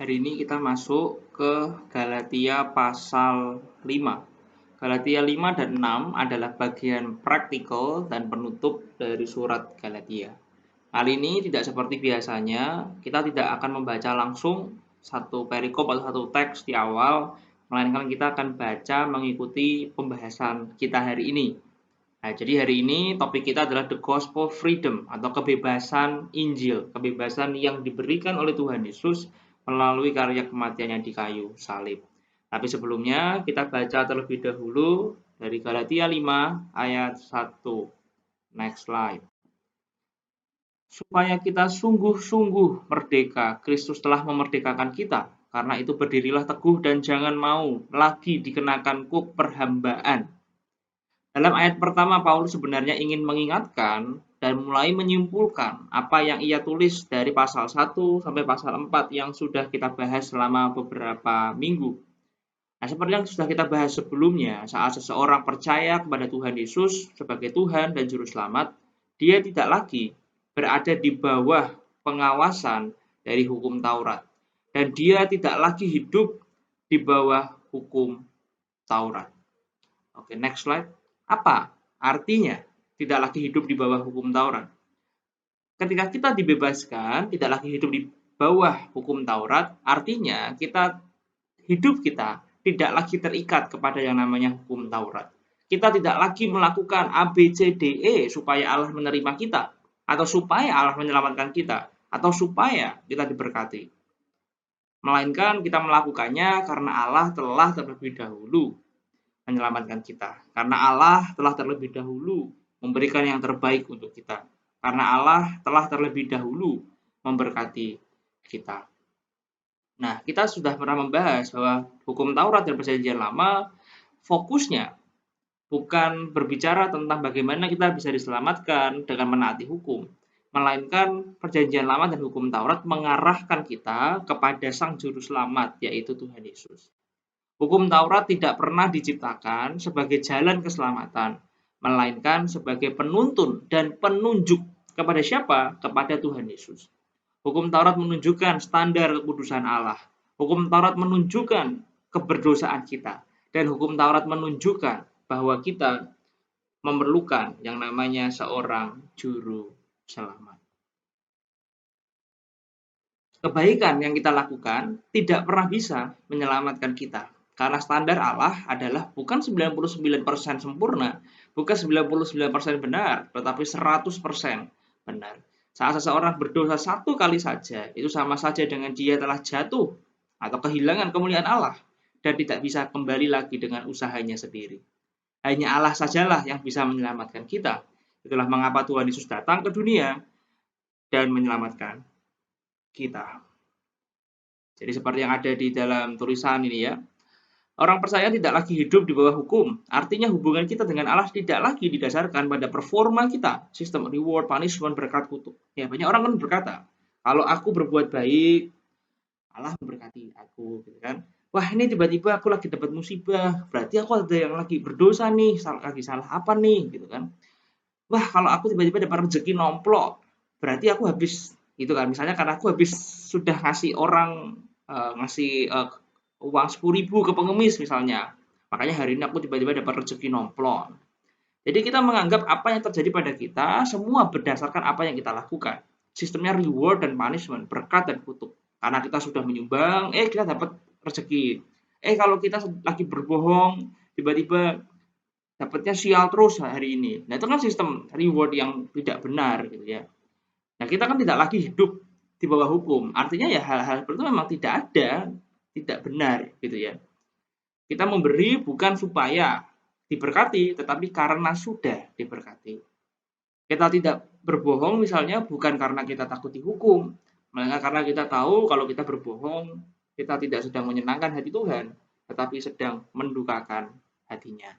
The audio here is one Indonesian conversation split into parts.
Hari ini kita masuk ke Galatia pasal 5. Galatia 5 dan 6 adalah bagian praktikal dan penutup dari surat Galatia. Kali ini tidak seperti biasanya, kita tidak akan membaca langsung satu perikop atau satu teks di awal, melainkan kita akan baca mengikuti pembahasan kita hari ini. Nah, jadi hari ini topik kita adalah the gospel freedom atau kebebasan Injil, kebebasan yang diberikan oleh Tuhan Yesus melalui karya kematiannya di kayu salib. Tapi sebelumnya kita baca terlebih dahulu dari Galatia 5 ayat 1. Next slide. Supaya kita sungguh-sungguh merdeka, Kristus telah memerdekakan kita. Karena itu berdirilah teguh dan jangan mau lagi dikenakan kuk perhambaan. Dalam ayat pertama, Paulus sebenarnya ingin mengingatkan dan mulai menyimpulkan apa yang ia tulis dari pasal 1 sampai pasal 4 yang sudah kita bahas selama beberapa minggu. Nah, seperti yang sudah kita bahas sebelumnya, saat seseorang percaya kepada Tuhan Yesus sebagai Tuhan dan Juru Selamat, dia tidak lagi berada di bawah pengawasan dari hukum Taurat. Dan dia tidak lagi hidup di bawah hukum Taurat. Oke, next slide. Apa artinya tidak lagi hidup di bawah hukum Taurat? Ketika kita dibebaskan, tidak lagi hidup di bawah hukum Taurat, artinya hidup kita tidak lagi terikat kepada yang namanya hukum Taurat. Kita tidak lagi melakukan A, B, C, D, E supaya Allah menerima kita, atau supaya Allah menyelamatkan kita, atau supaya kita diberkati. Melainkan kita melakukannya karena Allah telah terlebih dahulu menyelamatkan kita. Karena Allah telah terlebih dahulu memberikan yang terbaik untuk kita. Karena Allah telah terlebih dahulu memberkati kita. Nah, kita sudah pernah membahas bahwa hukum Taurat dan Perjanjian Lama fokusnya bukan berbicara tentang bagaimana kita bisa diselamatkan dengan menaati hukum, melainkan Perjanjian Lama dan hukum Taurat mengarahkan kita kepada Sang Juru Selamat, yaitu Tuhan Yesus. Hukum Taurat tidak pernah diciptakan sebagai jalan keselamatan, melainkan sebagai penuntun dan penunjuk kepada siapa? Kepada Tuhan Yesus. Hukum Taurat menunjukkan standar kekudusan Allah. Hukum Taurat menunjukkan keberdosaan kita. Dan hukum Taurat menunjukkan bahwa kita memerlukan yang namanya seorang juru selamat. Kebaikan yang kita lakukan tidak pernah bisa menyelamatkan kita. Karena standar Allah adalah bukan 99% sempurna, bukan 99% benar, tetapi 100% benar. Saat seseorang berdosa satu kali saja, itu sama saja dengan dia telah jatuh atau kehilangan kemuliaan Allah dan tidak bisa kembali lagi dengan usahanya sendiri. Hanya Allah sajalah yang bisa menyelamatkan kita. Itulah mengapa Tuhan Yesus datang ke dunia dan menyelamatkan kita. Jadi seperti yang ada di dalam tulisan ini ya. Orang percaya tidak lagi hidup di bawah hukum. Artinya hubungan kita dengan Allah tidak lagi didasarkan pada performa kita. Sistem reward, punishment, berkat, kutuk. Ya, banyak orang kan berkata, kalau aku berbuat baik, Allah memberkati aku, gitu kan. Wah, ini tiba-tiba aku lagi dapat musibah, berarti aku ada yang lagi berdosa nih, lagi salah apa nih, gitu kan. Wah, kalau aku tiba-tiba dapat rezeki nomplok, berarti aku habis, gitu kan. Misalnya karena aku habis sudah ngasih orang, ngasih uang 10.000 ke pengemis misalnya. Makanya hari ini aku tiba-tiba dapat rezeki nomplok. Jadi kita menganggap apa yang terjadi pada kita semua berdasarkan apa yang kita lakukan. Sistemnya reward dan punishment, berkat dan kutuk. Karena kita sudah menyumbang, kita dapat rezeki. Kalau kita lagi berbohong, tiba-tiba dapatnya sial terus hari ini. Nah, itu kan sistem reward yang tidak benar gitu ya. Nah, kita kan tidak lagi hidup di bawah hukum. Artinya ya hal-hal seperti itu memang tidak ada, tidak benar gitu ya. Kita memberi bukan supaya diberkati, tetapi karena sudah diberkati. Kita tidak berbohong misalnya bukan karena kita takut dihukum, melainkan karena kita tahu kalau kita berbohong, kita tidak sedang menyenangkan hati Tuhan, tetapi sedang mendukakan hatinya.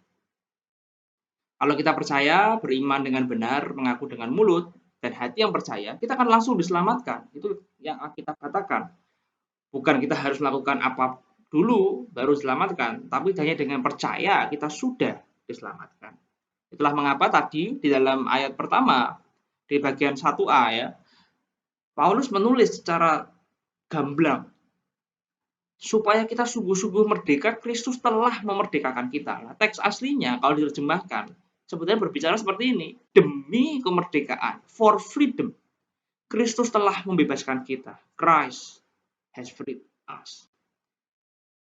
Kalau kita percaya, beriman dengan benar, mengaku dengan mulut, dan hati yang percaya, kita akan langsung diselamatkan. Itu yang kita katakan. Bukan kita harus melakukan apa dulu baru diselamatkan, tapi hanya dengan percaya kita sudah diselamatkan. Itulah mengapa tadi di dalam ayat pertama, di bagian 1a ya, Paulus menulis secara gamblang supaya kita sungguh-sungguh merdeka, Kristus telah memerdekakan kita. Nah, teks aslinya kalau diterjemahkan, sebetulnya berbicara seperti ini, demi kemerdekaan, for freedom. Kristus telah membebaskan kita. Christ has freed us.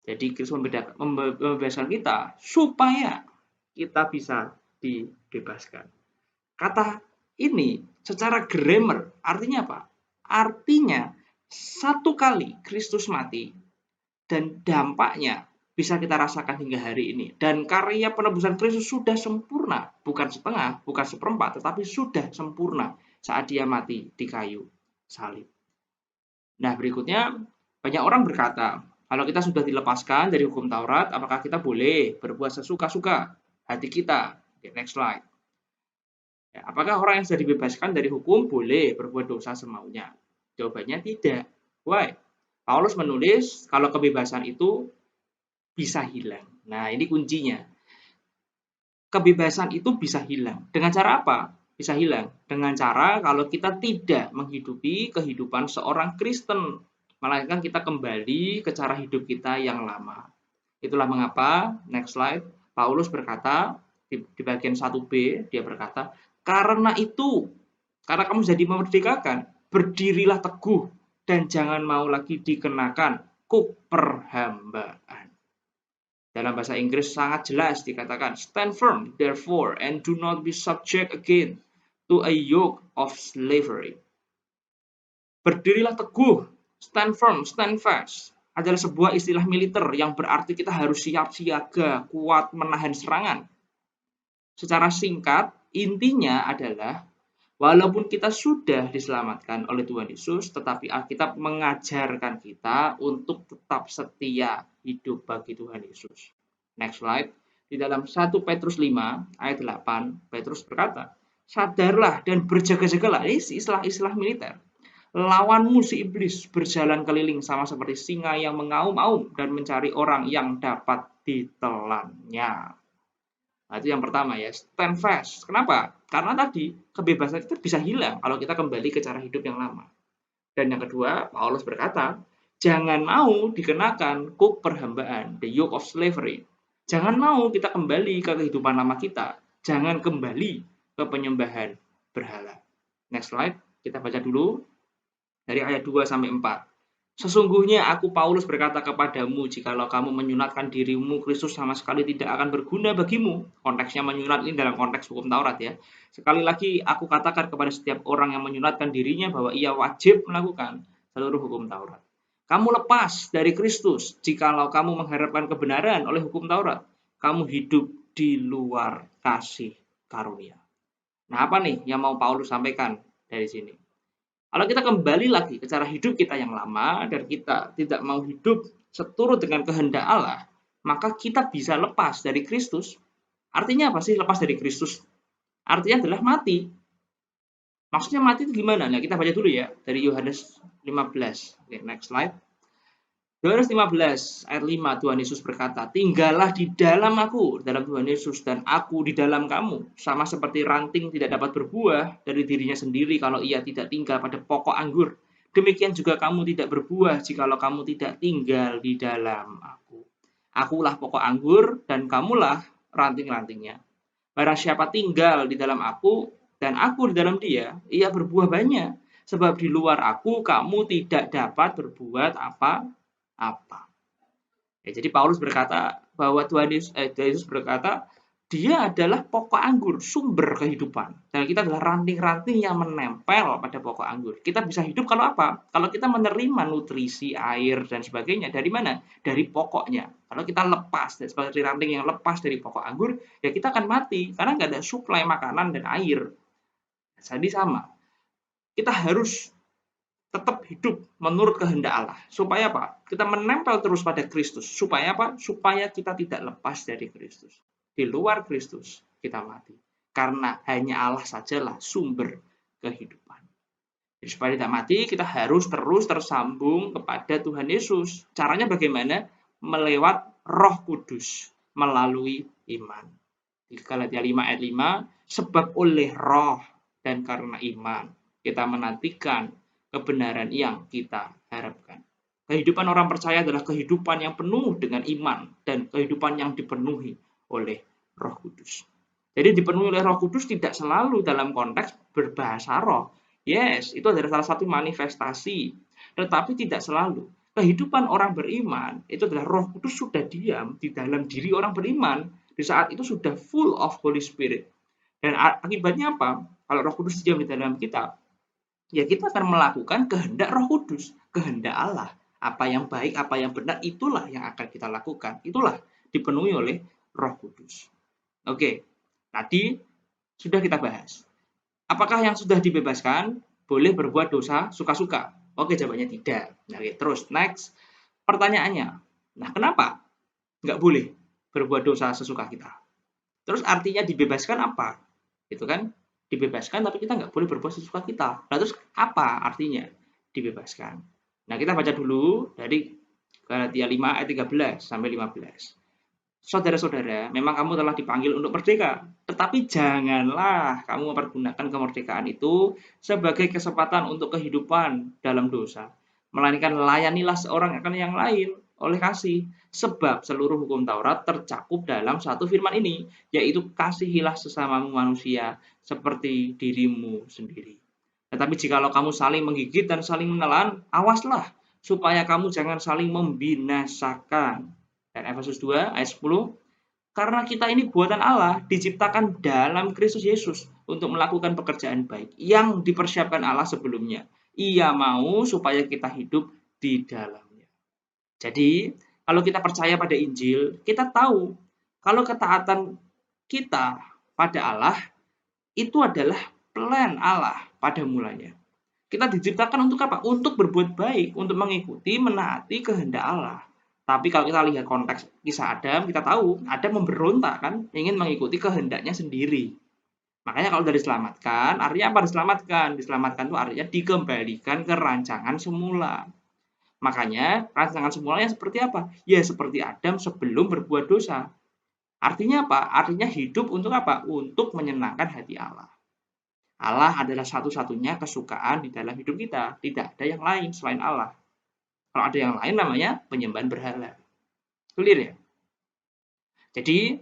Jadi Kristus membebaskan kita supaya kita bisa dibebaskan. Kata ini secara grammar artinya apa? Artinya satu kali Kristus mati dan dampaknya bisa kita rasakan hingga hari ini. Dan karya penebusan Kristus sudah sempurna, bukan setengah, bukan seperempat, tetapi sudah sempurna saat dia mati di kayu salib. Nah, berikutnya banyak orang berkata, kalau kita sudah dilepaskan dari hukum Taurat, apakah kita boleh berbuat sesuka-suka hati kita? Okay, next slide. Ya, apakah orang yang sudah dibebaskan dari hukum boleh berbuat dosa semaunya? Jawabannya tidak. Why? Paulus menulis kalau kebebasan itu bisa hilang. Nah, ini kuncinya. Kebebasan itu bisa hilang. Dengan cara apa? Bisa hilang. Dengan cara kalau kita tidak menghidupi kehidupan seorang Kristen. Melainkan kita kembali ke cara hidup kita yang lama. Itulah mengapa, next slide, Paulus berkata, di bagian 1b, dia berkata, karena kamu jadi memerdekakan, berdirilah teguh, dan jangan mau lagi dikenakan kuk perhambaan. Dalam bahasa Inggris sangat jelas dikatakan, stand firm, therefore, and do not be subject again to a yoke of slavery. Berdirilah teguh, stand firm, stand fast, adalah sebuah istilah militer yang berarti kita harus siap siaga, kuat menahan serangan. Secara singkat, intinya adalah walaupun kita sudah diselamatkan oleh Tuhan Yesus, tetapi Alkitab mengajarkan kita untuk tetap setia hidup bagi Tuhan Yesus. Next slide. Di dalam 1 Petrus 5 ayat 8, Petrus berkata, sadarlah dan berjaga-jagalah. Ini istilah militer. Lawanmu si iblis berjalan keliling sama seperti singa yang mengaum-aum dan mencari orang yang dapat ditelannya. Nah, itu yang pertama ya, stand fast. Kenapa? Karena tadi kebebasan itu bisa hilang kalau kita kembali ke cara hidup yang lama. Dan yang kedua, Paulus berkata, jangan mau dikenakan kuk perhambaan, the yoke of slavery. Jangan mau kita kembali ke kehidupan lama kita. Jangan kembali ke penyembahan berhala. Next slide, kita baca dulu dari ayat 2 sampai 4. Sesungguhnya aku Paulus berkata kepadamu, jikalau kamu menyunatkan dirimu, Kristus sama sekali tidak akan berguna bagimu. Konteksnya menyunat ini dalam konteks hukum Taurat ya. Sekali lagi aku katakan kepada setiap orang yang menyunatkan dirinya bahwa ia wajib melakukan seluruh hukum Taurat. Kamu lepas dari Kristus jikalau kamu mengharapkan kebenaran oleh hukum Taurat. Kamu hidup di luar kasih karunia. Nah, apa nih yang mau Paulus sampaikan dari sini? Kalau kita kembali lagi ke cara hidup kita yang lama dan kita tidak mau hidup seturut dengan kehendak Allah, maka kita bisa lepas dari Kristus. Artinya apa sih lepas dari Kristus? Artinya adalah mati. Maksudnya mati itu gimana? Nah, kita baca dulu ya dari Yohanes 15. Oke, next slide. Yohanes 15 ayat 5, Tuhan Yesus berkata, tinggallah di dalam aku, dalam Tuhan Yesus, dan aku di dalam kamu. Sama seperti ranting tidak dapat berbuah dari dirinya sendiri kalau ia tidak tinggal pada pokok anggur. Demikian juga kamu tidak berbuah jikalau kamu tidak tinggal di dalam aku. Akulah pokok anggur dan kamulah ranting-rantingnya. Barang siapa tinggal di dalam aku dan aku di dalam dia, ia berbuah banyak. Sebab di luar aku kamu tidak dapat berbuat apa-apa. Ya, jadi Paulus berkata bahwa Tuhan Yesus berkata dia adalah pokok anggur, sumber kehidupan. Dan kita adalah ranting-ranting yang menempel pada pokok anggur. Kita bisa hidup kalau apa? Kalau kita menerima nutrisi, air, dan sebagainya. Dari mana? Dari pokoknya. Kalau kita lepas, seperti ranting yang lepas dari pokok anggur, ya kita akan mati. Karena nggak ada suplai makanan dan air. Jadi sama. Kita harus tetap hidup menurut kehendak Allah. Supaya apa? Kita menempel terus pada Kristus. Supaya apa? Supaya kita tidak lepas dari Kristus. Di luar Kristus, kita mati. Karena hanya Allah sajalah sumber kehidupan. Jadi supaya tidak mati, kita harus terus tersambung kepada Tuhan Yesus. Caranya bagaimana? Melewat Roh Kudus, melalui iman. Di Galatia 5 ayat 5, sebab oleh roh dan karena iman, kita menantikan kebenaran yang kita harapkan. Kehidupan orang percaya adalah kehidupan yang penuh dengan iman dan kehidupan yang dipenuhi oleh Roh Kudus. Jadi dipenuhi oleh Roh Kudus tidak selalu dalam konteks berbahasa roh. Yes, itu adalah salah satu manifestasi, tetapi tidak selalu. Kehidupan orang beriman itu adalah Roh Kudus sudah diam di dalam diri orang beriman. Di saat itu sudah full of Holy Spirit. Dan akibatnya apa? Kalau Roh Kudus diam di dalam kita, ya kita akan melakukan kehendak Roh Kudus, kehendak Allah. Apa yang baik, apa yang benar, itulah yang akan kita lakukan. Itulah dipenuhi oleh Roh Kudus. Oke, tadi sudah kita bahas. Apakah yang sudah dibebaskan boleh berbuat dosa suka-suka? Oke, jawabannya tidak. Nah, oke, terus next. Pertanyaannya, nah kenapa nggak boleh berbuat dosa sesuka kita? Terus artinya dibebaskan apa? Itu kan dibebaskan tapi kita nggak boleh berbuat sesuka kita. Nah, terus apa artinya dibebaskan? Nah, kita baca dulu dari Galatia 5 ayat 13 sampai 15. Saudara-saudara, memang kamu telah dipanggil untuk merdeka, tetapi janganlah kamu mempergunakan kemerdekaan itu sebagai kesempatan untuk kehidupan dalam dosa, melainkan layanilah seorang akan yang lain oleh kasih, sebab seluruh hukum Taurat tercakup dalam satu firman ini, yaitu kasihilah sesamamu manusia seperti dirimu sendiri. Tetapi jikalau kamu saling menggigit dan saling menelan, awaslah supaya kamu jangan saling membinasakan. Dan Efesus 2 ayat 10, karena kita ini buatan Allah, diciptakan dalam Kristus Yesus untuk melakukan pekerjaan baik yang dipersiapkan Allah sebelumnya. Ia mau supaya kita hidup di dalamnya. Jadi, kalau kita percaya pada Injil, kita tahu kalau ketaatan kita pada Allah itu adalah plan Allah pada mulanya. Kita diciptakan untuk apa? Untuk berbuat baik, untuk mengikuti, menaati kehendak Allah. Tapi kalau kita lihat konteks kisah Adam, kita tahu Adam memberontak kan, ingin mengikuti kehendaknya sendiri. Makanya kalau sudah diselamatkan, artinya apa diselamatkan? Diselamatkan itu artinya dikembalikan ke rancangan semula. Makanya rancangan semulanya seperti apa? Ya seperti Adam sebelum berbuat dosa. Artinya apa? Artinya hidup untuk apa? Untuk menyenangkan hati Allah. Allah adalah satu-satunya kesukaan di dalam hidup kita. Tidak ada yang lain selain Allah. Kalau ada yang lain namanya penyembahan berhala. Clear ya? Jadi,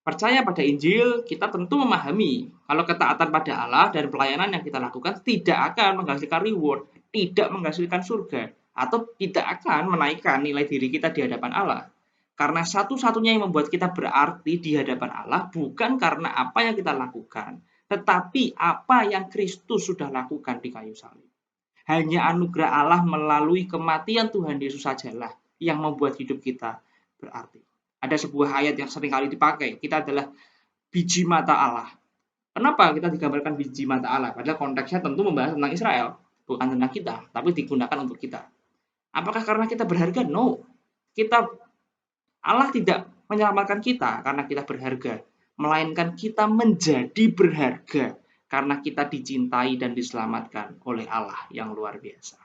percaya pada Injil, kita tentu memahami kalau ketaatan pada Allah dan pelayanan yang kita lakukan tidak akan menghasilkan reward, tidak menghasilkan surga, atau tidak akan menaikkan nilai diri kita di hadapan Allah. Karena satu-satunya yang membuat kita berarti di hadapan Allah bukan karena apa yang kita lakukan, tetapi apa yang Kristus sudah lakukan di kayu salib. Hanya anugerah Allah melalui kematian Tuhan Yesus sajalah yang membuat hidup kita berarti. Ada sebuah ayat yang sering kali dipakai, kita adalah biji mata Allah. Kenapa kita digambarkan biji mata Allah? Padahal konteksnya tentu membahas tentang Israel, bukan tentang kita, tapi digunakan untuk kita. Apakah karena kita berharga? No. Allah tidak menyelamatkan kita karena kita berharga, melainkan kita menjadi berharga karena kita dicintai dan diselamatkan oleh Allah yang luar biasa.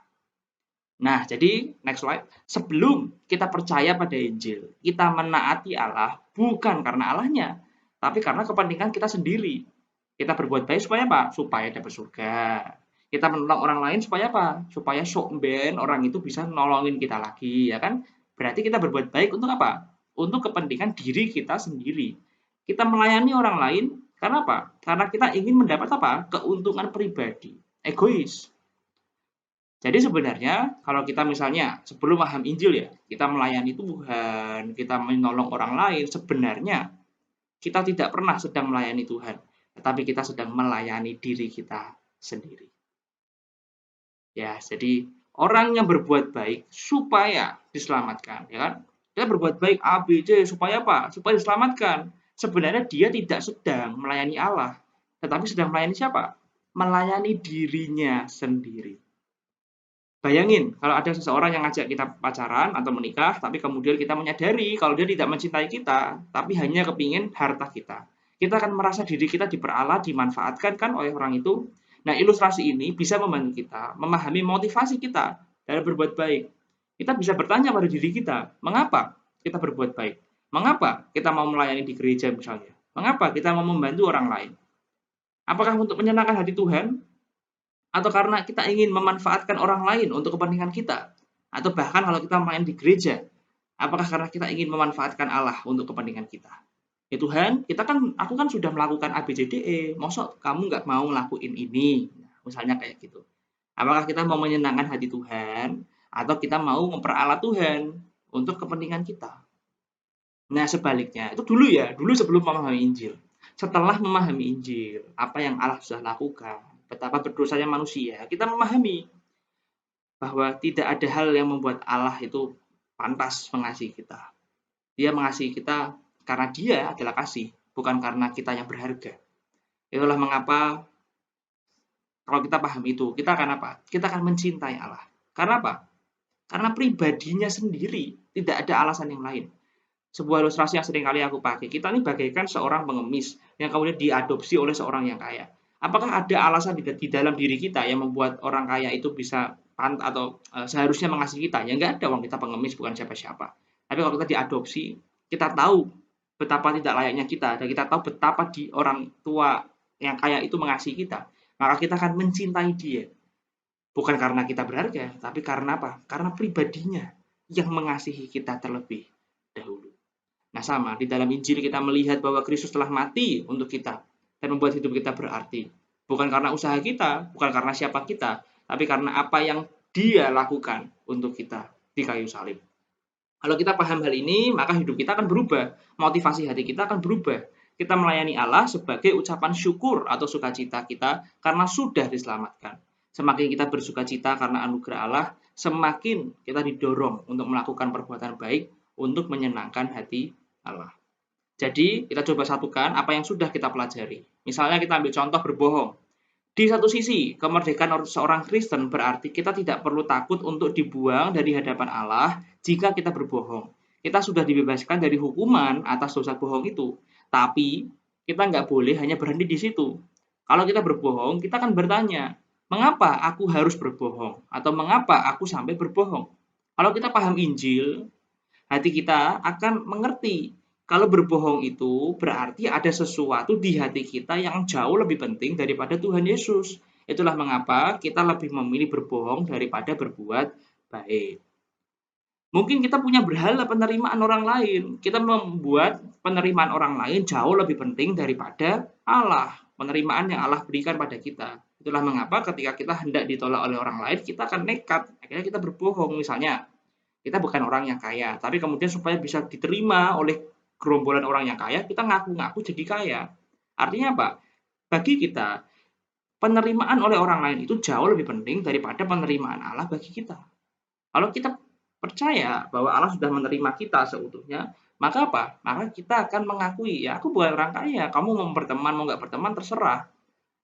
Nah, jadi next slide. Sebelum kita percaya pada Injil, kita menaati Allah bukan karena Allahnya, tapi karena kepentingan kita sendiri. Kita berbuat baik supaya apa? Supaya dapat surga. Kita menolong orang lain supaya apa? Supaya ben orang itu bisa nolongin kita lagi, ya kan? Berarti kita berbuat baik untuk apa? Untuk kepentingan diri kita sendiri. Kita melayani orang lain karena apa? Karena kita ingin mendapat apa? Keuntungan pribadi. Egois. Jadi sebenarnya kalau kita misalnya sebelum paham Injil ya, kita melayani Tuhan, kita menolong orang lain, sebenarnya kita tidak pernah sedang melayani Tuhan, tetapi kita sedang melayani diri kita sendiri. Ya, jadi orang yang berbuat baik supaya diselamatkan, ya kan? Dia berbuat baik A, B, C supaya apa? Supaya diselamatkan. Sebenarnya dia tidak sedang melayani Allah, tetapi sedang melayani siapa? Melayani dirinya sendiri. Bayangin kalau ada seseorang yang ngajak kita pacaran atau menikah, tapi kemudian kita menyadari kalau dia tidak mencintai kita, tapi hanya kepingin harta kita. Kita akan merasa diri kita diperalat, dimanfaatkan kan oleh orang itu. Nah, ilustrasi ini bisa membantu kita memahami motivasi kita dalam berbuat baik. Kita bisa bertanya pada diri kita, mengapa kita berbuat baik? Mengapa kita mau melayani di gereja misalnya? Mengapa kita mau membantu orang lain? Apakah untuk menyenangkan hati Tuhan? Atau karena kita ingin memanfaatkan orang lain untuk kepentingan kita? Atau bahkan kalau kita main di gereja, apakah karena kita ingin memanfaatkan Allah untuk kepentingan kita? Ya Tuhan, aku kan sudah melakukan A, B, C, D, E, mosok kamu nggak mau ngelakuin ini? Misalnya kayak gitu. Apakah kita mau menyenangkan hati Tuhan, atau kita mau memperalat Tuhan untuk kepentingan kita? Nah, sebaliknya, itu dulu sebelum memahami Injil. Setelah memahami Injil, apa yang Allah sudah lakukan, betapa berdosanya manusia, kita memahami bahwa tidak ada hal yang membuat Allah itu pantas mengasihi kita. Dia mengasihi kita karena Dia adalah kasih, bukan karena kita yang berharga. Itulah mengapa kalau kita paham itu, kita akan apa? Kita akan mencintai Allah. Karena apa? Karena pribadinya sendiri, tidak ada alasan yang lain. Sebuah ilustrasi yang sering kali aku pakai, kita ini bagaikan seorang pengemis yang kemudian diadopsi oleh seorang yang kaya. Apakah ada alasan di dalam diri kita yang membuat orang kaya itu bisa seharusnya mengasihi kita? Ya nggak ada, wong kita pengemis bukan siapa-siapa. Tapi kalau kita diadopsi, kita tahu betapa tidak layaknya kita, dan kita tahu betapa di orang tua yang kaya itu mengasihi kita, maka kita akan mencintai dia. Bukan karena kita berharga, tapi karena apa? Karena pribadinya yang mengasihi kita terlebih dahulu. Nah sama, di dalam Injil kita melihat bahwa Kristus telah mati untuk kita dan membuat hidup kita berarti. Bukan karena usaha kita, bukan karena siapa kita, tapi karena apa yang Dia lakukan untuk kita di kayu salib. Kalau kita paham hal ini, maka hidup kita akan berubah. Motivasi hati kita akan berubah. Kita melayani Allah sebagai ucapan syukur atau sukacita kita karena sudah diselamatkan. Semakin kita bersukacita karena anugerah Allah, semakin kita didorong untuk melakukan perbuatan baik untuk menyenangkan hati Allah. Jadi, kita coba satukan apa yang sudah kita pelajari. Misalnya kita ambil contoh berbohong. Di satu sisi, kemerdekaan seorang Kristen berarti kita tidak perlu takut untuk dibuang dari hadapan Allah jika kita berbohong. Kita sudah dibebaskan dari hukuman atas dosa bohong itu. Tapi, kita nggak boleh hanya berhenti di situ. Kalau kita berbohong, kita akan bertanya, mengapa aku harus berbohong? Atau mengapa aku sampai berbohong? Kalau kita paham Injil, hati kita akan mengerti kalau berbohong itu berarti ada sesuatu di hati kita yang jauh lebih penting daripada Tuhan Yesus. Itulah mengapa kita lebih memilih berbohong daripada berbuat baik. Mungkin kita punya berhala penerimaan orang lain. Kita membuat penerimaan orang lain jauh lebih penting daripada Allah. Penerimaan yang Allah berikan pada kita. Itulah mengapa ketika kita hendak ditolak oleh orang lain, kita akan nekat. Akhirnya kita berbohong. Misalnya, kita bukan orang yang kaya, tapi kemudian supaya bisa diterima oleh gerombolan orang yang kaya, kita ngaku-ngaku jadi kaya. Artinya apa? Bagi kita, penerimaan oleh orang lain itu jauh lebih penting daripada penerimaan Allah bagi kita. Kalau kita percaya bahwa Allah sudah menerima kita seutuhnya, maka apa? Maka kita akan mengakui, ya aku bukan orang kaya, kamu mau berteman, mau nggak berteman, terserah.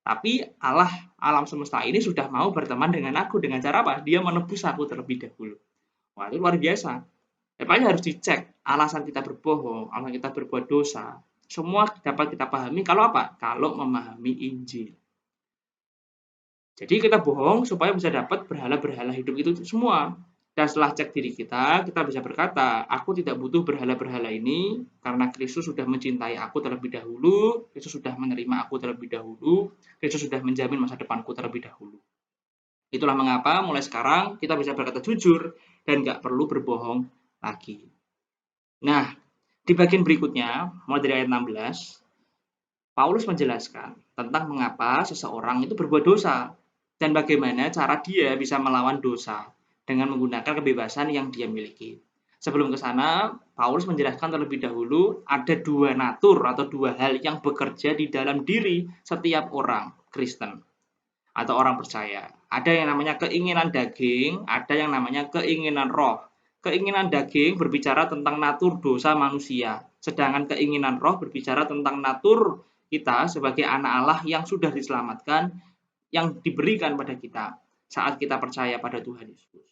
Tapi Allah, alam semesta ini sudah mau berteman dengan aku. Dengan cara apa? Dia menebus aku terlebih dahulu. Wah, itu luar biasa. Makanya harus dicek alasan kita berbohong, alasan kita berbuat dosa. Semua dapat kita pahami kalau apa? Kalau memahami Injil. Jadi kita bohong supaya bisa dapat berhala-berhala hidup itu semua. Dan setelah cek diri kita bisa berkata, aku tidak butuh berhala-berhala ini karena Kristus sudah mencintai aku terlebih dahulu, Kristus sudah menerima aku terlebih dahulu, Kristus sudah menjamin masa depanku terlebih dahulu. Itulah mengapa mulai sekarang kita bisa berkata jujur dan nggak perlu berbohong lagi. Nah, di bagian berikutnya, mulai dari ayat 16, Paulus menjelaskan tentang mengapa seseorang itu berbuat dosa dan bagaimana cara dia bisa melawan dosa dengan menggunakan kebebasan yang dia miliki. Sebelum ke sana, Paulus menjelaskan terlebih dahulu ada dua natur atau dua hal yang bekerja di dalam diri setiap orang Kristen atau orang percaya. Ada yang namanya keinginan daging, ada yang namanya keinginan roh. Keinginan daging berbicara tentang natur dosa manusia, sedangkan keinginan roh berbicara tentang natur kita sebagai anak Allah yang sudah diselamatkan, yang diberikan pada kita saat kita percaya pada Tuhan Yesus.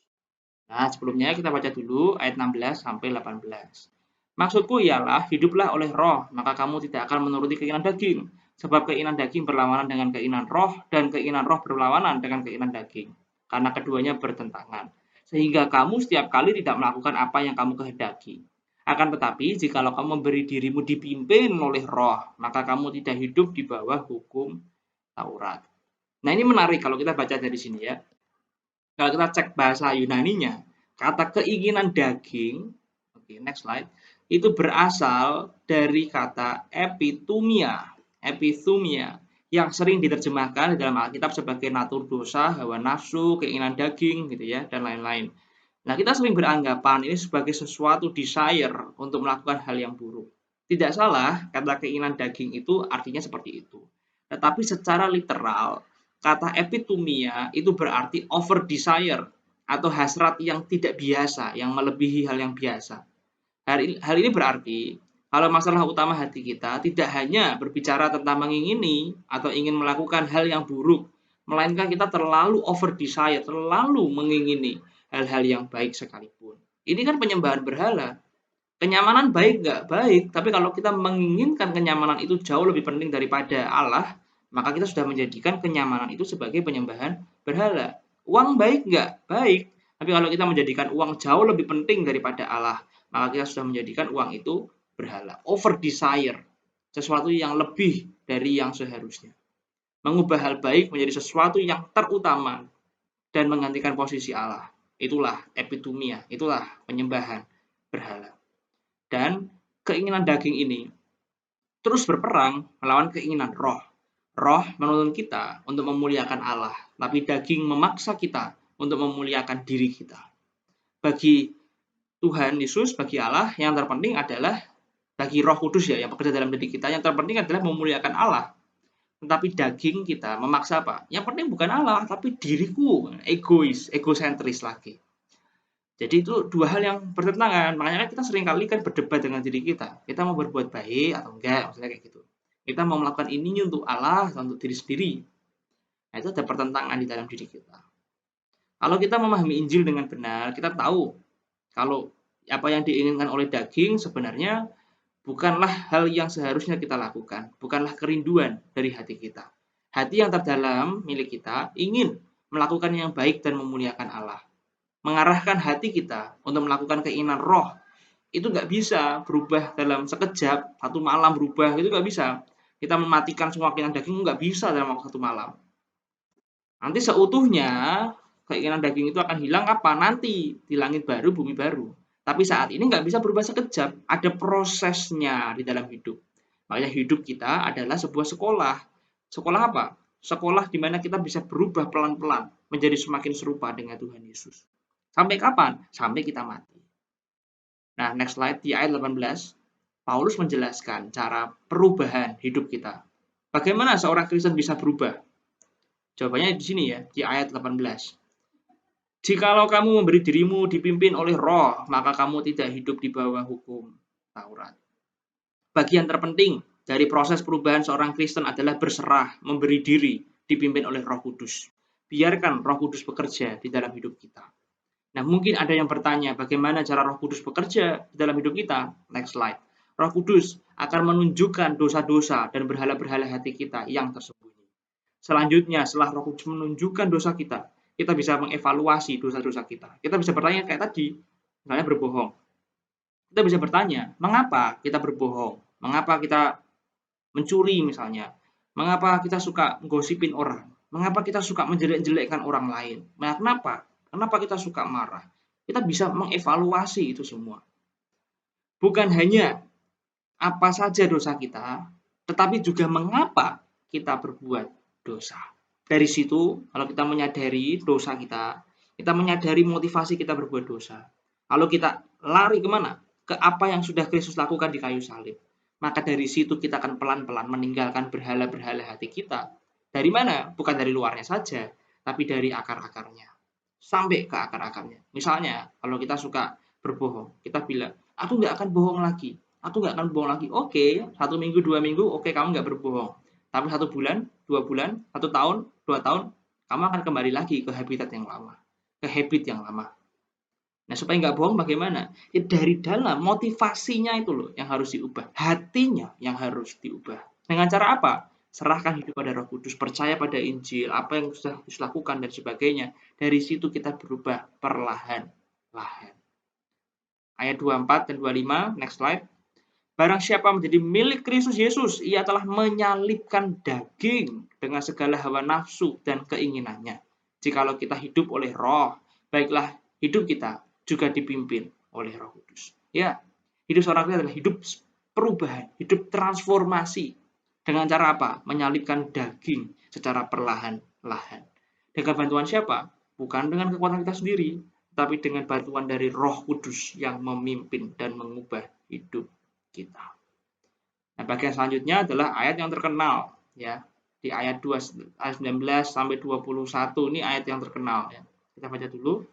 Nah, sebelumnya kita baca dulu ayat 16 sampai 18. Maksudku ialah hiduplah oleh roh, maka kamu tidak akan menuruti keinginan daging. Sebab keinginan daging berlawanan dengan keinginan roh, dan keinginan roh berlawanan dengan keinginan daging. Karena keduanya bertentangan. Sehingga kamu setiap kali tidak melakukan apa yang kamu kehendaki. Akan tetapi, jikalau kamu memberi dirimu dipimpin oleh roh, maka kamu tidak hidup di bawah hukum Taurat. Nah, ini menarik kalau kita baca dari sini ya. Kalau kita cek bahasa Yunaninya, Kata keinginan daging, oke, next slide, itu berasal dari kata epithumia. Epithumia yang sering diterjemahkan di dalam Alkitab sebagai natur dosa, hawa nafsu, keinginan daging gitu ya, dan lain-lain. Nah, kita sering beranggapan ini sebagai sesuatu desire untuk melakukan hal yang buruk. Tidak salah, kata keinginan daging itu artinya seperti itu. Tetapi secara literal, kata epithumia itu berarti over desire atau hasrat yang tidak biasa, yang melebihi hal yang biasa. Hal ini berarti kalau masalah utama hati kita tidak hanya berbicara tentang mengingini atau ingin melakukan hal yang buruk, melainkan kita terlalu over desire, terlalu mengingini hal-hal yang baik sekalipun. Ini kan penyembahan berhala. Kenyamanan baik nggak? Baik, tapi kalau kita menginginkan kenyamanan itu jauh lebih penting daripada Allah, maka kita sudah menjadikan kenyamanan itu sebagai penyembahan berhala. Uang baik nggak? Baik, tapi kalau kita menjadikan uang jauh lebih penting daripada Allah, maka kita sudah menjadikan uang itu berhala. Over desire, sesuatu yang lebih dari yang seharusnya. Mengubah hal baik menjadi sesuatu yang terutama dan menggantikan posisi Allah. Itulah epithumia, itulah penyembahan berhala. Dan keinginan daging ini terus berperang melawan keinginan roh. Roh menuntun kita untuk memuliakan Allah, tapi daging memaksa kita untuk memuliakan diri kita. Bagi Tuhan Yesus, bagi Allah, yang terpenting adalah bagi Roh Kudus ya, yang bekerja dalam diri kita, yang terpenting adalah memuliakan Allah. Tetapi daging kita memaksa apa? Yang penting bukan Allah, tapi diriku, egois, egosentris lagi. Jadi itu dua hal yang bertentangan. Makanya kita sering kali kan berdebat dengan diri kita. Kita mau berbuat baik atau enggak, misalnya kayak gitu. Kita mau melakukan ini untuk Allah atau untuk diri sendiri. Nah, itu ada pertentangan di dalam diri kita. Kalau kita memahami Injil dengan benar, kita tahu kalau apa yang diinginkan oleh daging sebenarnya bukanlah hal yang seharusnya kita lakukan, bukanlah kerinduan dari hati kita. Hati yang terdalam milik kita ingin melakukan yang baik dan memuliakan Allah. Mengarahkan hati kita untuk melakukan keinginan roh, itu nggak bisa berubah dalam sekejap, satu malam berubah, itu nggak bisa. Kita mematikan semua keinginan daging, nggak bisa dalam waktu satu malam. Nanti seutuhnya, keinginan daging itu akan hilang kapan? Nanti, di langit baru, bumi baru. Tapi saat ini nggak bisa berubah sekejap, ada prosesnya di dalam hidup. Makanya hidup kita adalah sebuah sekolah. Sekolah apa? Sekolah di mana kita bisa berubah pelan-pelan, menjadi semakin serupa dengan Tuhan Yesus. Sampai kapan? Sampai kita mati. Nah, next slide di ayat 18, Paulus menjelaskan cara perubahan hidup kita. Bagaimana seorang Kristen bisa berubah? Jawabannya di sini ya, di ayat 18. Jikalau kamu memberi dirimu dipimpin oleh roh, maka kamu tidak hidup di bawah hukum Taurat. Bagian terpenting dari proses perubahan seorang Kristen adalah berserah, memberi diri, dipimpin oleh Roh Kudus. Biarkan Roh Kudus bekerja di dalam hidup kita. Nah, mungkin ada yang bertanya, bagaimana cara Roh Kudus bekerja dalam hidup kita? Next slide. Roh Kudus akan menunjukkan dosa-dosa dan berhala-berhala hati kita yang tersembunyi. Selanjutnya, setelah Roh Kudus menunjukkan dosa kita bisa mengevaluasi dosa-dosa kita. Kita bisa bertanya kayak tadi, misalnya berbohong. Kita bisa bertanya, mengapa kita berbohong? Mengapa kita mencuri misalnya? Mengapa kita suka menggosipin orang? Mengapa kita suka menjelek-jelekkan orang lain? Nah, kenapa? Kenapa kita suka marah? Kita bisa mengevaluasi itu semua. Bukan hanya apa saja dosa kita, tetapi juga mengapa kita berbuat dosa. Dari situ, kalau kita menyadari dosa kita menyadari motivasi kita berbuat dosa. Lalu kita lari kemana? Ke apa yang sudah Kristus lakukan di kayu salib. Maka dari situ kita akan pelan-pelan meninggalkan berhala-berhala hati kita. Dari mana? Bukan dari luarnya saja, tapi dari akar-akarnya. Sampai ke akar-akarnya. Misalnya, kalau kita suka berbohong, kita bilang, aku nggak akan bohong lagi. Aku nggak akan bohong lagi. Oke, 1 minggu, 2 minggu, oke, kamu nggak berbohong. Tapi 1 bulan, 2 bulan, 1 tahun, 2 tahun, kamu akan kembali lagi ke habitat yang lama. Ke habit yang lama. Nah, supaya nggak bohong bagaimana? Ya, dari dalam motivasinya itu loh yang harus diubah. Hatinya yang harus diubah. Dengan cara apa? Serahkan hidup pada Roh Kudus, percaya pada Injil, apa yang sudah dilakukan dan sebagainya. Dari situ kita berubah perlahan-lahan. Ayat 24 dan 25, next slide. Barang siapa menjadi milik Kristus Yesus, ia telah menyalibkan daging dengan segala hawa nafsu dan keinginannya. Jikalau kita hidup oleh roh, baiklah hidup kita juga dipimpin oleh Roh Kudus. Ya, hidup seorang Kristen adalah hidup perubahan, hidup transformasi. Dengan cara apa? Menyalibkan daging secara perlahan-lahan. Dengan bantuan siapa? Bukan dengan kekuatan kita sendiri, tapi dengan bantuan dari Roh Kudus yang memimpin dan mengubah hidup kita. Nah, bagian selanjutnya adalah ayat yang terkenal, ya. Di ayat 2 ayat 19 sampai 21 ini ayat yang terkenal, ya. Kita baca dulu.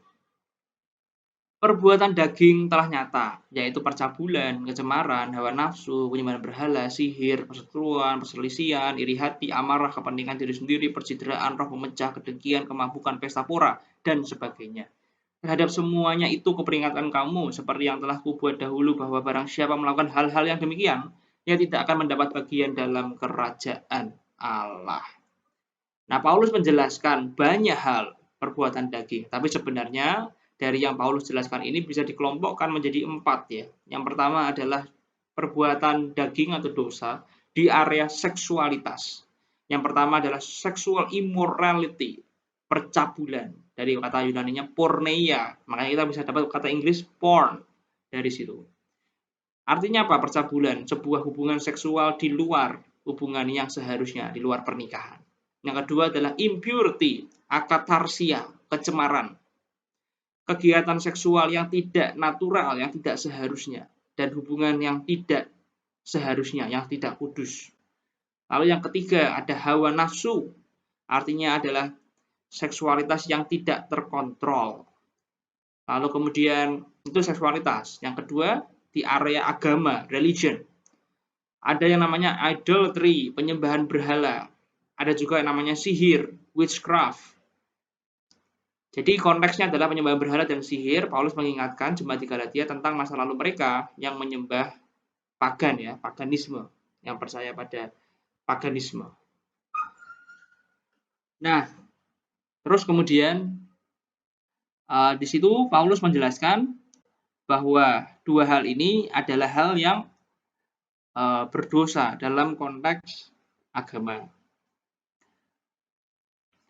Perbuatan daging telah nyata, yaitu percabulan, kecemaran, hawa nafsu, penyembahan berhala, sihir, perseteruan, perselisihan, iri hati, amarah, kepentingan diri sendiri, percideraan, roh pemecah, kedengkian, kemabukan, pesta pora, dan sebagainya. Terhadap semuanya itu kuperingatkan kamu, seperti yang telah kubuat dahulu, bahwa barang siapa melakukan hal-hal yang demikian, ia tidak akan mendapat bagian dalam kerajaan Allah. Nah, Paulus menjelaskan banyak hal perbuatan daging, tapi sebenarnya dari yang Paulus jelaskan ini bisa dikelompokkan menjadi 4 ya. Yang pertama adalah perbuatan daging atau dosa di area seksualitas. Yang pertama adalah sexual immorality, percabulan. Dari kata Yunaninya porneia, makanya kita bisa dapat kata Inggris porn dari situ. Artinya apa percabulan? Sebuah hubungan seksual di luar hubungan yang seharusnya, di luar pernikahan. Yang kedua adalah impurity, akatarsia, kecemaran. Kegiatan seksual yang tidak natural, yang tidak seharusnya, dan hubungan yang tidak seharusnya, yang tidak kudus. Lalu yang ketiga ada hawa nafsu, artinya adalah seksualitas yang tidak terkontrol. Lalu kemudian itu seksualitas. Yang kedua di area agama, religion. Ada yang namanya idolatry, penyembahan berhala. Ada juga yang namanya sihir, witchcraft. Jadi konteksnya adalah penyembahan berhala dan sihir. Paulus mengingatkan jemaat di Galatia tentang masa lalu mereka yang menyembah pagan ya, paganisme, yang percaya pada paganisme. Nah, terus kemudian di situ Paulus menjelaskan bahwa dua hal ini adalah hal yang berdosa dalam konteks agama.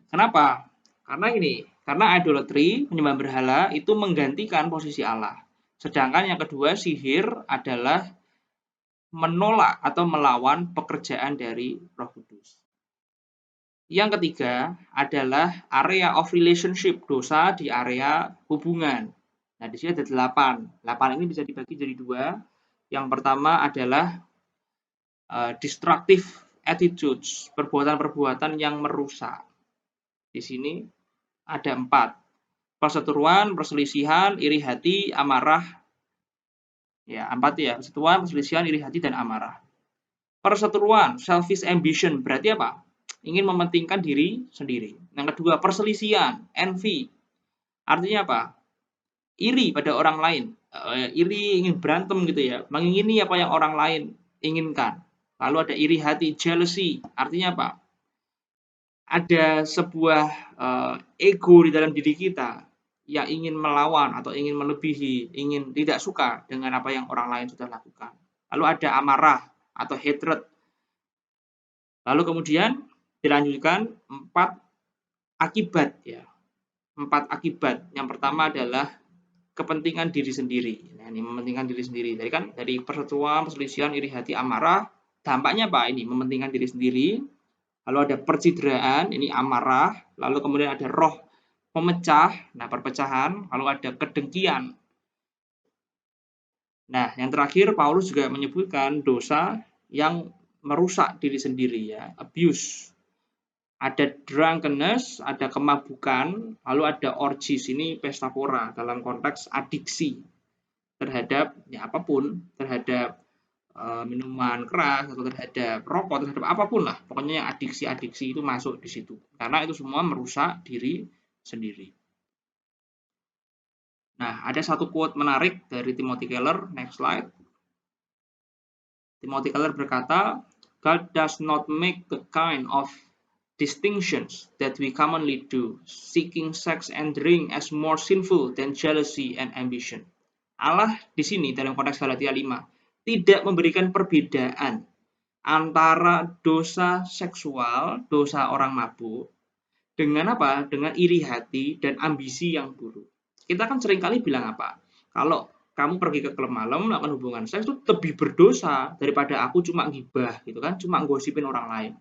Kenapa? Karena idolatry, penyembahan berhala itu menggantikan posisi Allah. Sedangkan yang kedua, sihir adalah menolak atau melawan pekerjaan dari Roh Kudus. Yang ketiga adalah area of relationship, dosa di area hubungan. Nah, di sini ada 8. 8 ini bisa dibagi jadi 2. Yang pertama adalah destructive attitudes, perbuatan-perbuatan yang merusak. Di sini ada 4. Perseteruan, perselisihan, iri hati, amarah. Ya, 4 ya. Perseteruan, perselisihan, iri hati, dan amarah. Perseteruan, selfish ambition, berarti apa? Ingin mementingkan diri sendiri. Yang kedua, perselisihan, envy. Artinya apa? Iri pada orang lain. Iri, ingin berantem gitu ya. Mengingini apa yang orang lain inginkan. Lalu ada iri hati, jealousy. Artinya apa? Ada sebuah ego di dalam diri kita yang ingin melawan atau ingin melebihi, ingin tidak suka dengan apa yang orang lain sudah lakukan. Lalu ada amarah atau hatred. Lalu kemudian dilanjutkan 4 akibat ya. 4 akibat. Yang pertama adalah kepentingan diri sendiri. Nah, ini mementingkan diri sendiri. Jadi kan dari perseteruan, perselisihan, iri hati, amarah, dampaknya apa? Ini mementingkan diri sendiri. Lalu ada percideraan, ini amarah. Lalu kemudian ada roh pemecah, nah perpecahan. Lalu ada kedengkian. Nah, yang terakhir Paulus juga menyebutkan dosa yang merusak diri sendiri ya, abuse. Ada drunkenness, ada kemabukan, lalu ada orgies, ini pesta pora dalam konteks adiksi terhadap ya apapun, terhadap minuman keras atau terhadap rokok, terhadap apapun lah. Pokoknya yang adiksi-adiksi itu masuk di situ. Karena itu semua merusak diri sendiri. Nah, ada satu quote menarik dari Timothy Keller. Next slide. Timothy Keller berkata, God does not make the kind of distinctions that we commonly do, seeking sex and drink as more sinful than jealousy and ambition. Allah di sini dalam konteks Galatia 5 tidak memberikan perbedaan antara dosa seksual, dosa orang mabuk, dengan apa? Dengan iri hati dan ambisi yang buruk. Kita kan seringkali bilang apa? Kalau kamu pergi ke klub malam melakukan hubungan seks itu lebih berdosa daripada aku cuma gibah gitu kan, cuma gosipin orang lain.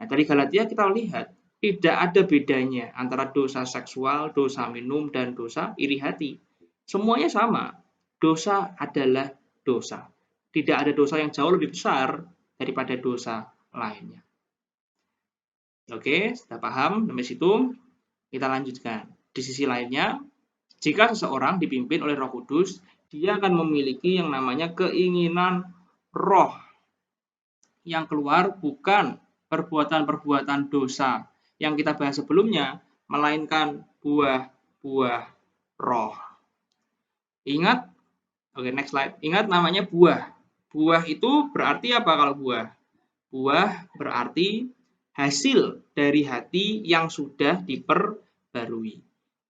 Nah, dari Galatia kita lihat tidak ada bedanya antara dosa seksual, dosa minum, dan dosa iri hati. Semuanya sama. Dosa adalah dosa. Tidak ada dosa yang jauh lebih besar daripada dosa lainnya. Oke, sudah paham sampai situ? Kita lanjutkan. Di sisi lainnya, jika seseorang dipimpin oleh Roh Kudus, dia akan memiliki yang namanya keinginan roh yang keluar bukan perbuatan-perbuatan dosa yang kita bahas sebelumnya, melainkan buah-buah roh. Ingat, oke next slide. Ingat namanya buah. Buah itu berarti apa kalau buah? Buah berarti hasil dari hati yang sudah diperbarui.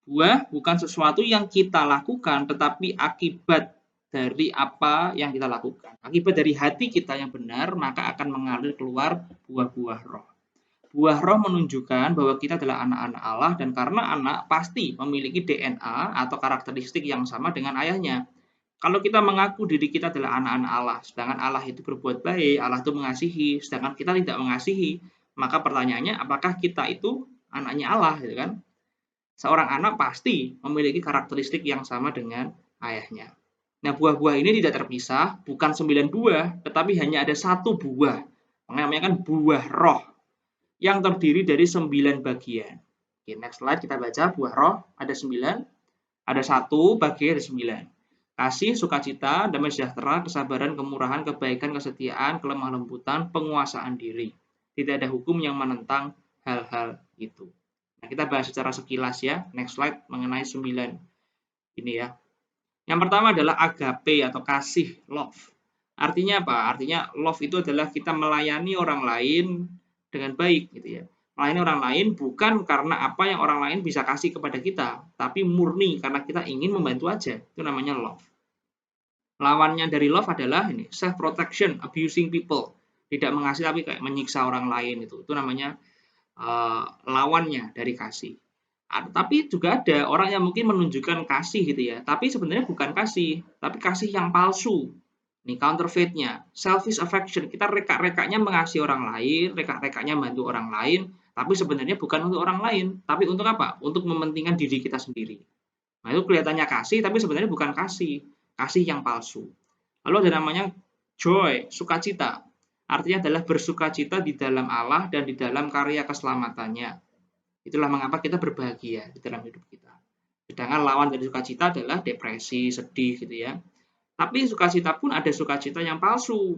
Buah bukan sesuatu yang kita lakukan, tetapi akibat dari apa yang kita lakukan. Akibat dari hati kita yang benar, maka akan mengalir keluar buah-buah roh. Buah roh menunjukkan bahwa kita adalah anak-anak Allah, dan karena anak pasti memiliki DNA atau karakteristik yang sama dengan ayahnya. Kalau kita mengaku diri kita adalah anak-anak Allah, sedangkan Allah itu berbuat baik, Allah itu mengasihi, sedangkan kita tidak mengasihi, maka pertanyaannya apakah kita itu anaknya Allah, gitu kan? Seorang anak pasti memiliki karakteristik yang sama dengan ayahnya. Nah, buah-buah ini tidak terpisah, bukan 9 buah, tetapi hanya ada satu buah. Namanya kan buah roh, yang terdiri dari 9 bagian. Oke, next slide kita baca buah roh, ada 9, ada satu bagian dari 9. Kasih, sukacita, damai sejahtera, kesabaran, kemurahan, kebaikan, kesetiaan, kelemah lembutan, penguasaan diri. Tidak ada hukum yang menentang hal-hal itu. Nah, kita bahas secara sekilas ya. Next slide mengenai 9 ini ya. Yang pertama adalah agape atau kasih, love. Artinya apa? Artinya love itu adalah kita melayani orang lain dengan baik gitu ya. Melayani orang lain bukan karena apa yang orang lain bisa kasih kepada kita, tapi murni karena kita ingin membantu aja. Itu namanya love. Lawannya dari love adalah ini, self protection, abusing people. Tidak mengasihi tapi kayak menyiksa orang lain itu. Itu namanya lawannya dari kasih. Tapi juga ada orang yang mungkin menunjukkan kasih gitu ya, tapi sebenarnya bukan kasih, tapi kasih yang palsu. Nih counterfeitnya, selfish affection. Kita reka-rekanya mengasihi orang lain, reka-rekanya bantu orang lain, tapi sebenarnya bukan untuk orang lain, tapi untuk apa? Untuk mementingkan diri kita sendiri. Nah, itu kelihatannya kasih, tapi sebenarnya bukan kasih, kasih yang palsu. Lalu ada namanya joy, sukacita. Artinya adalah bersukacita di dalam Allah dan di dalam karya keselamatannya. Itulah mengapa kita berbahagia di dalam hidup kita. Sedangkan lawan dari sukacita adalah depresi, sedih gitu ya. Tapi sukacita pun ada sukacita yang palsu.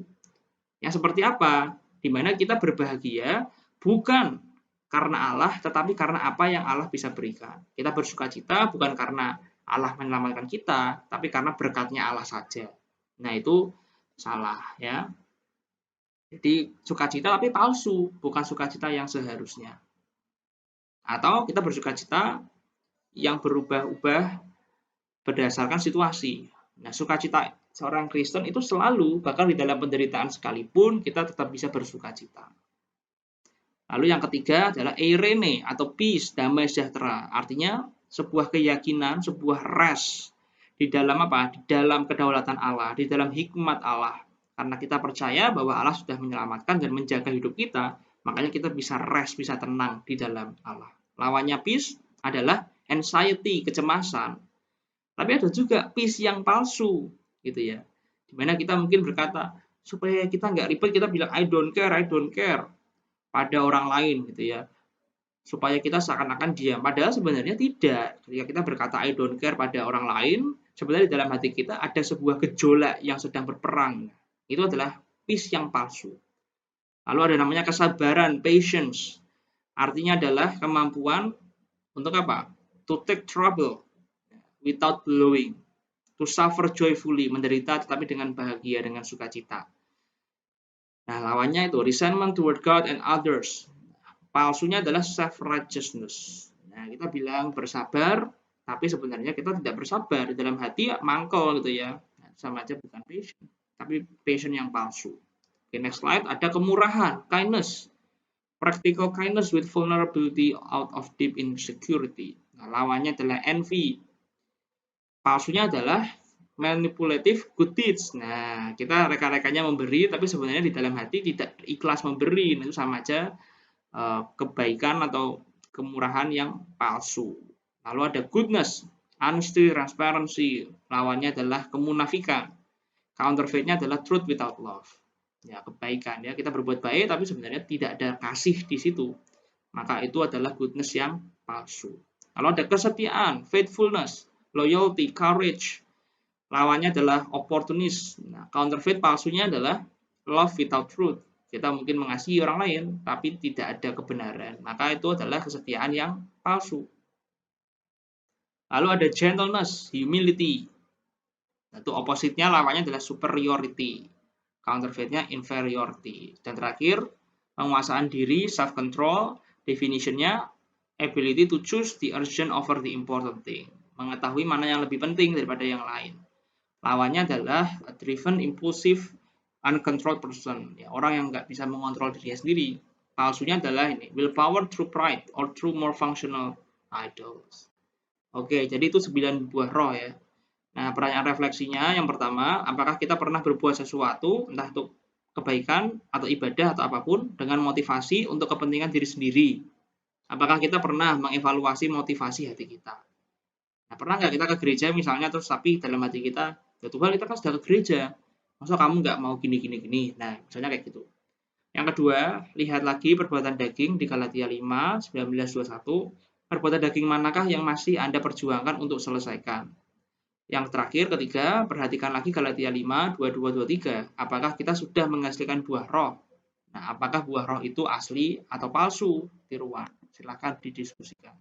Yang seperti apa? Di mana kita berbahagia bukan karena Allah, tetapi karena apa yang Allah bisa berikan. Kita bersukacita bukan karena Allah menyelamatkan kita, tapi karena berkatnya Allah saja. Nah, itu salah ya. Jadi sukacita tapi palsu, bukan sukacita yang seharusnya. Atau kita bersukacita yang berubah-ubah berdasarkan situasi. Nah, sukacita seorang Kristen itu selalu, bahkan di dalam penderitaan sekalipun, kita tetap bisa bersukacita. Lalu yang ketiga adalah eirene atau peace, damai sejahtera. Artinya sebuah keyakinan, sebuah rest di dalam apa? Di dalam kedaulatan Allah, di dalam hikmat Allah. Karena kita percaya bahwa Allah sudah menyelamatkan dan menjaga hidup kita, makanya kita bisa rest, bisa tenang di dalam Allah. Lawannya peace adalah anxiety, kecemasan. Tapi ada juga peace yang palsu, gitu ya. Dimana kita mungkin berkata, supaya kita nggak ribet, kita bilang I don't care pada orang lain, gitu ya. Supaya kita seakan-akan diam. Padahal sebenarnya tidak. Ketika kita berkata I don't care pada orang lain, sebenarnya di dalam hati kita ada sebuah gejolak yang sedang berperang. Itu adalah peace yang palsu. Lalu ada namanya kesabaran, patience. Artinya adalah kemampuan untuk apa? To take trouble without blowing. To suffer joyfully, menderita tetapi dengan bahagia, dengan sukacita. Nah, lawannya itu resentment toward God and others. Palsunya adalah self-righteousness. Nah, kita bilang bersabar, tapi sebenarnya kita tidak bersabar. Di dalam hati mangkol gitu ya. Sama aja bukan patient, tapi patient yang palsu. Oke, next slide. Ada kemurahan, kindness. Practical kindness with vulnerability out of deep insecurity. Nah, lawannya adalah envy. Palsunya adalah manipulative good deeds. Nah, kita reka-rekanya memberi, tapi sebenarnya di dalam hati tidak ikhlas memberi. Nah, itu sama aja kebaikan atau kemurahan yang palsu. Lalu ada goodness, honesty, transparency. Lawannya adalah kemunafikan. Counterfeitnya adalah truth without love. Ya, kebaikan ya, kita berbuat baik tapi sebenarnya tidak ada kasih di situ. Maka itu adalah goodness yang palsu. Lalu ada kesetiaan, faithfulness, loyalty, courage. Lawannya adalah opportunist. Nah, counterfeit palsunya adalah love without truth. Kita mungkin mengasihi orang lain, tapi tidak ada kebenaran. Maka itu adalah kesetiaan yang palsu. Lalu ada gentleness, humility. Nah, itu opposite-nya lawannya adalah superiority. Counterfeit-nya inferiority. Dan terakhir, penguasaan diri, self-control. Definition-nya, ability to choose the urgent over the important thing. Mengetahui mana yang lebih penting daripada yang lain. Lawannya adalah a driven, impulsive, uncontrolled person. Ya, orang yang nggak bisa mengontrol dirinya sendiri. Palsunya adalah ini, willpower through pride or through more functional idols. Oke, jadi itu 9 buah roh ya. Nah, pertanyaan refleksinya yang pertama, apakah kita pernah berbuat sesuatu, entah itu kebaikan atau ibadah atau apapun, dengan motivasi untuk kepentingan diri sendiri? Apakah kita pernah mengevaluasi motivasi hati kita? Nah, pernah nggak kita ke gereja misalnya, terus tapi dalam hati kita, ya Tuhan kita kan sudah ke gereja, masa kamu nggak mau gini? Nah, misalnya kayak gitu. Yang kedua, lihat lagi perbuatan daging di Galatia 5, 19-21. Perbuatan daging manakah yang masih Anda perjuangkan untuk selesaikan? Yang terakhir, ketiga, perhatikan lagi Galatia 5, 22-23. Apakah kita sudah menghasilkan buah roh? Nah, apakah buah roh itu asli atau palsu? Tiruan. Silakan didiskusikan.